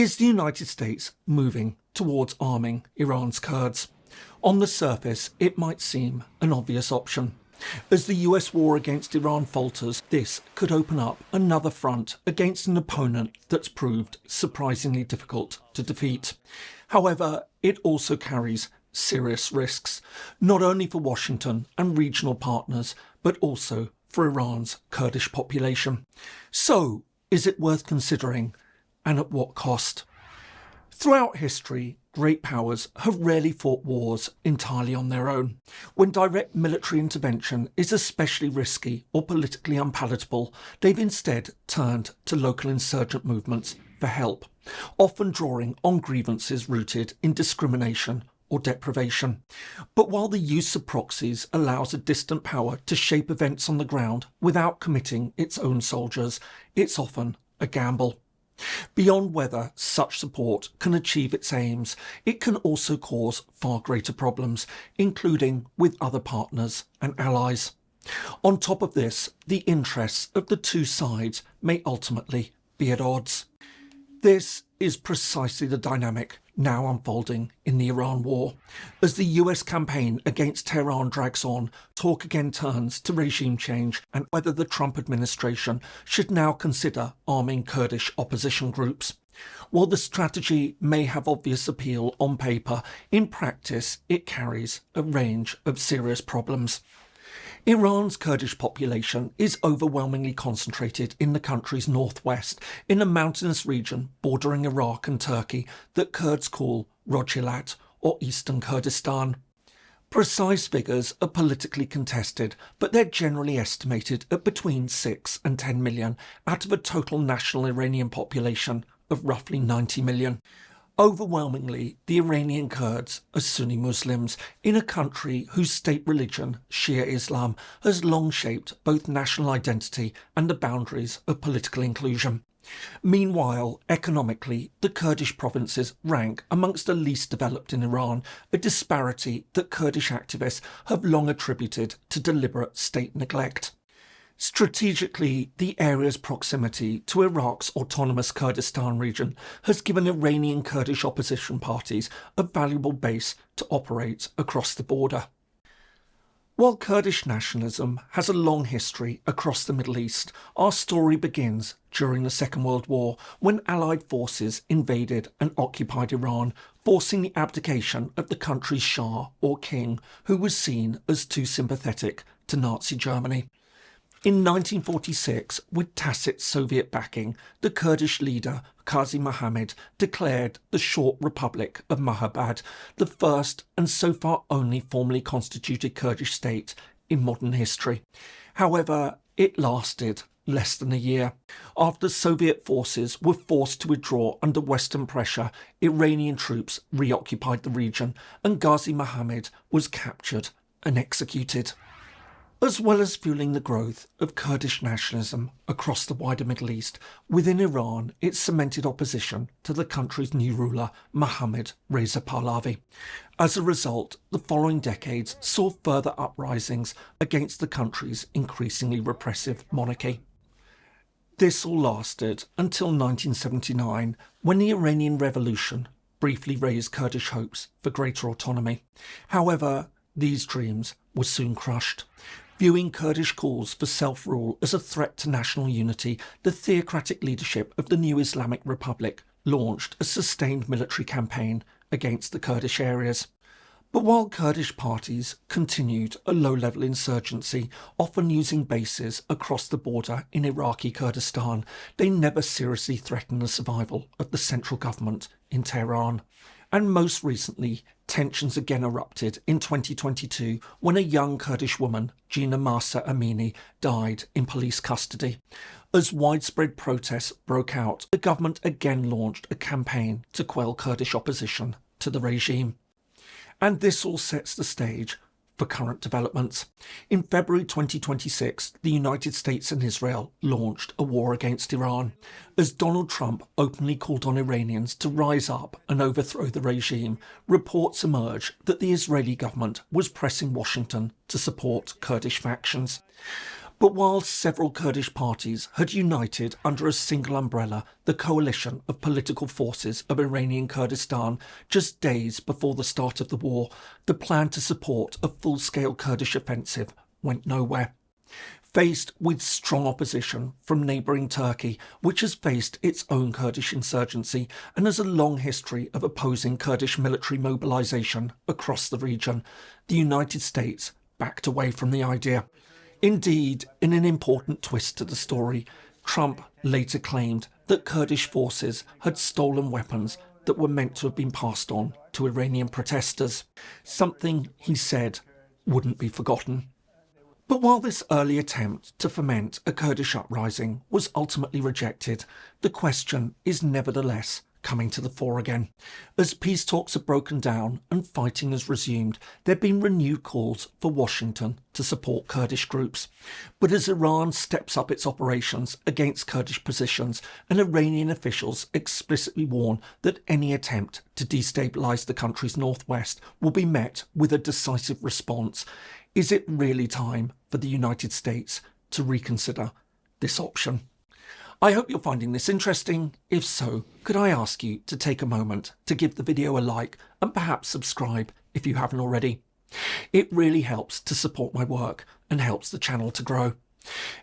Is the United States moving towards arming Iran's Kurds? On the surface, it might seem an obvious option. As the US war against Iran falters, this could open up another front against an opponent that's proved surprisingly difficult to defeat. However, it also carries serious risks, not only for Washington and regional partners, but also for Iran's Kurdish population. So, is it worth considering, and at what cost? Throughout history, great powers have rarely fought wars entirely on their own. When direct military intervention is especially risky or politically unpalatable, they've instead turned to local insurgent movements for help, often drawing on grievances rooted in discrimination or deprivation. But while the use of proxies allows a distant power to shape events on the ground without committing its own soldiers, it's often a gamble. Beyond whether such support can achieve its aims, it can also cause far greater problems, including with other partners and allies. On top of this, the interests of the two sides may ultimately be at odds. This is precisely the dynamic now unfolding in the Iran war. As the US campaign against Tehran drags on, talk again turns to regime change and whether the Trump administration should now consider arming Kurdish opposition groups. While the strategy may have obvious appeal on paper, in practice it carries a range of serious problems. Iran's Kurdish population is overwhelmingly concentrated in the country's northwest, in a mountainous region bordering Iraq and Turkey that Kurds call Rojilat, or Eastern Kurdistan. Precise figures are politically contested, but they're generally estimated at between 6 and 10 million out of a total national Iranian population of roughly 90 million. Overwhelmingly, the Iranian Kurds are Sunni Muslims in a country whose state religion, Shia Islam, has long shaped both national identity and the boundaries of political inclusion. Meanwhile, economically, the Kurdish provinces rank amongst the least developed in Iran, a disparity that Kurdish activists have long attributed to deliberate state neglect. Strategically, the area's proximity to Iraq's autonomous Kurdistan region has given Iranian Kurdish opposition parties a valuable base to operate across the border. While Kurdish nationalism has a long history across the Middle East, our story begins during the Second World War when Allied forces invaded and occupied Iran, forcing the abdication of the country's Shah or king, who was seen as too sympathetic to Nazi Germany. In 1946, with tacit Soviet backing, the Kurdish leader Qazi Muhammad declared the short Republic of Mahabad, the first and so far only formally constituted Kurdish state in modern history. However, it lasted less than a year. After Soviet forces were forced to withdraw under Western pressure, Iranian troops reoccupied the region and Qazi Muhammad was captured and executed. As well as fueling the growth of Kurdish nationalism across the wider Middle East, within Iran it cemented opposition to the country's new ruler, Mohammad Reza Pahlavi. As a result, the following decades saw further uprisings against the country's increasingly repressive monarchy. This all lasted until 1979, when the Iranian Revolution briefly raised Kurdish hopes for greater autonomy. However, these dreams were soon crushed. Viewing Kurdish calls for self-rule as a threat to national unity, the theocratic leadership of the new Islamic Republic launched a sustained military campaign against the Kurdish areas. But while Kurdish parties continued a low-level insurgency, often using bases across the border in Iraqi Kurdistan, they never seriously threatened the survival of the central government in Tehran. And most recently, tensions again erupted in 2022 when a young Kurdish woman, Gina Mahsa Amini, died in police custody. As widespread protests broke out, the government again launched a campaign to quell Kurdish opposition to the regime. And this all sets the stage for current developments. In February 2026, the United States and Israel launched a war against Iran. As Donald Trump openly called on Iranians to rise up and overthrow the regime, reports emerged that the Israeli government was pressing Washington to support Kurdish factions. But while several Kurdish parties had united under a single umbrella, the coalition of political forces of Iranian Kurdistan, just days before the start of the war, the plan to support a full-scale Kurdish offensive went nowhere. Faced with strong opposition from neighbouring Turkey, which has faced its own Kurdish insurgency and has a long history of opposing Kurdish military mobilisation across the region, the United States backed away from the idea. Indeed, in an important twist to the story, Trump later claimed that Kurdish forces had stolen weapons that were meant to have been passed on to Iranian protesters, something he said wouldn't be forgotten. But while this early attempt to foment a Kurdish uprising was ultimately rejected, the question is nevertheless coming to the fore again. As peace talks have broken down and fighting has resumed, there have been renewed calls for Washington to support Kurdish groups. But as Iran steps up its operations against Kurdish positions and Iranian officials explicitly warn that any attempt to destabilise the country's northwest will be met with a decisive response, is it really time for the United States to reconsider this option? I hope you're finding this interesting. If so, could I ask you to take a moment to give the video a like and perhaps subscribe if you haven't already? It really helps to support my work and helps the channel to grow.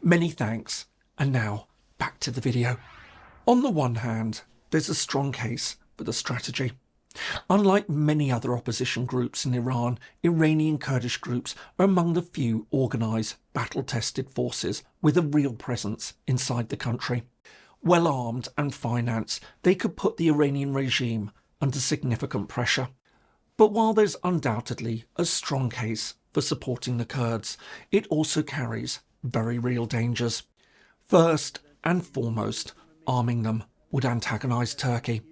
Many thanks, and now back to the video. On the one hand, there's a strong case for the strategy. Unlike many other opposition groups in Iran, Iranian Kurdish groups are among the few organised, battle-tested forces with a real presence inside the country. Well armed and financed, they could put the Iranian regime under significant pressure. But while there's undoubtedly a strong case for supporting the Kurds, it also carries very real dangers. First and foremost, arming them would antagonise Turkey.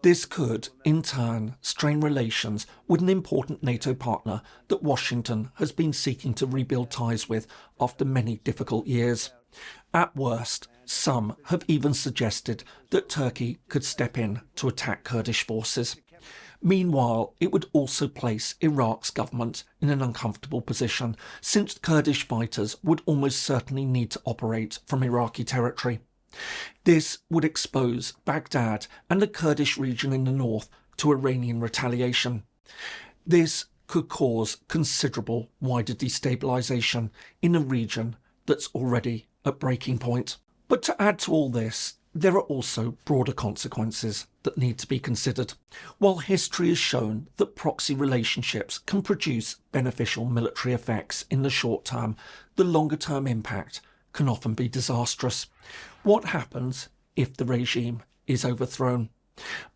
This could, in turn, strain relations with an important NATO partner that Washington has been seeking to rebuild ties with after many difficult years. At worst, some have even suggested that Turkey could step in to attack Kurdish forces. Meanwhile, it would also place Iraq's government in an uncomfortable position, since Kurdish fighters would almost certainly need to operate from Iraqi territory. This would expose Baghdad and the Kurdish region in the north to Iranian retaliation. This could cause considerable wider destabilisation in a region that's already at breaking point. But to add to all this, there are also broader consequences that need to be considered. While history has shown that proxy relationships can produce beneficial military effects in the short term, the longer-term impact can often be disastrous. What happens if the regime is overthrown?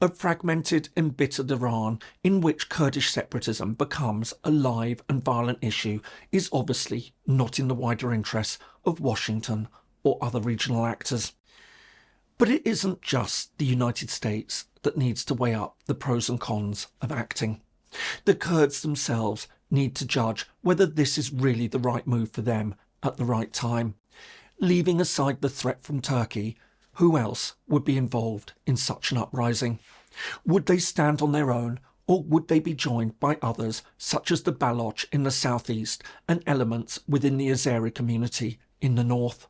A fragmented, embittered Iran in which Kurdish separatism becomes a live and violent issue is obviously not in the wider interests of Washington or other regional actors. But it isn't just the United States that needs to weigh up the pros and cons of acting. The Kurds themselves need to judge whether this is really the right move for them at the right time. Leaving aside the threat from Turkey, who else would be involved in such an uprising? Would they stand on their own, or would they be joined by others such as the Baloch in the southeast and elements within the Azeri community in the north?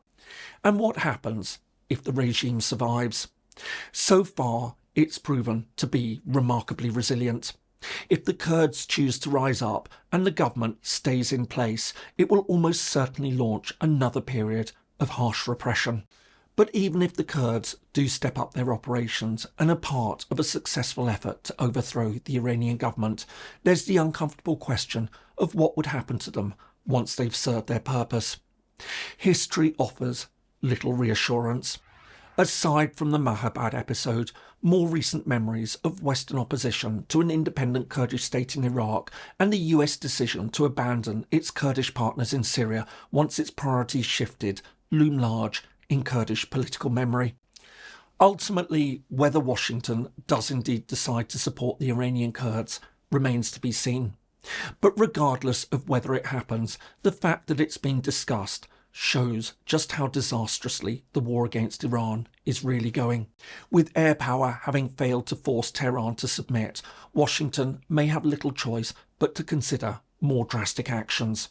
And what happens if the regime survives? So far, it's proven to be remarkably resilient. If the Kurds choose to rise up and the government stays in place, it will almost certainly launch another period of harsh repression. But even if the Kurds do step up their operations and are part of a successful effort to overthrow the Iranian government, there's the uncomfortable question of what would happen to them once they've served their purpose. History offers little reassurance. Aside from the Mahabad episode, more recent memories of Western opposition to an independent Kurdish state in Iraq and the US decision to abandon its Kurdish partners in Syria once its priorities shifted loom large in Kurdish political memory. Ultimately, whether Washington does indeed decide to support the Iranian Kurds remains to be seen. But regardless of whether it happens, the fact that it's been discussed shows just how disastrously the war against Iran is really going. With air power having failed to force Tehran to submit, Washington may have little choice but to consider more drastic actions.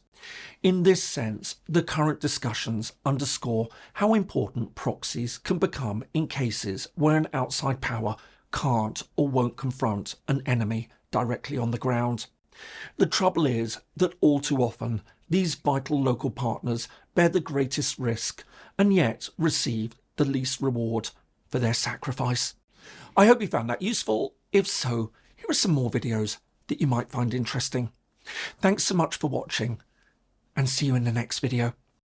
In this sense, the current discussions underscore how important proxies can become in cases where an outside power can't or won't confront an enemy directly on the ground. The trouble is that all too often these vital local partners bear the greatest risk and yet receive the least reward for their sacrifice. I hope you found that useful. If so, here are some more videos that you might find interesting. Thanks so much for watching, and see you in the next video.